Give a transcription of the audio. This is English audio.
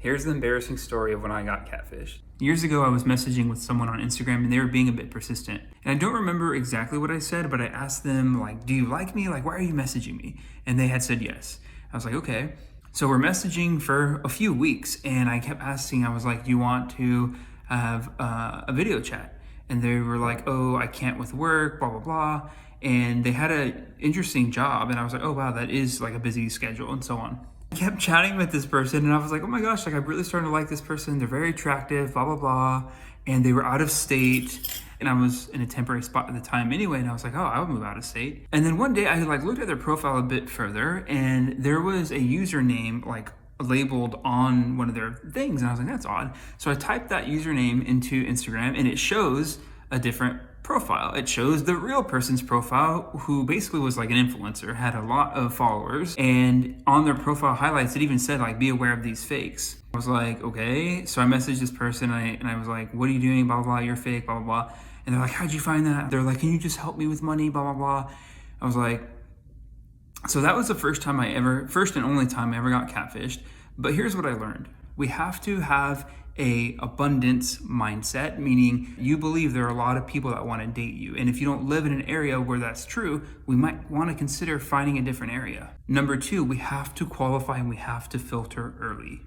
Here's the embarrassing story of when I got catfished. Years ago, I was messaging with someone on Instagram and they were being a bit persistent. And I don't remember exactly what I said, but I asked them, like, do you like me? Like, why are you messaging me? And they had said yes. I was like, okay. So we're messaging for a few weeks and I kept asking, I was like, do you want to have a video chat? And they were like, oh, I can't with work, blah, blah, blah. And they had an interesting job. And I was like, oh, wow, that is like a busy schedule and so on. I kept chatting with this person and I was like, oh my gosh, like I'm really starting to like this person. They're very attractive, blah, blah, blah. And they were out of state and I was in a temporary spot at the time anyway. And I was like, oh, I would move out of state. And then one day I like looked at their profile a bit further and there was a username like labeled on one of their things. And I was like, that's odd. So I typed that username into Instagram and it shows a different profile. It shows the real person's profile who basically was like an influencer, had a lot of followers, and on their profile highlights it even said like, be aware of these fakes. I was like, okay. So I messaged this person and I was like, what are you doing? Blah, blah, blah, you're fake, blah, blah, blah. And they're like, how'd you find that? They're like, can you just help me with money? Blah, blah, blah. I was like, so that was the first and only time I ever got catfished. But here's what I learned. We have to have a abundance mindset, meaning you believe there are a lot of people that want to date you. And if you don't live in an area where that's true, we might want to consider finding a different area. Number two, we have to qualify and we have to filter early.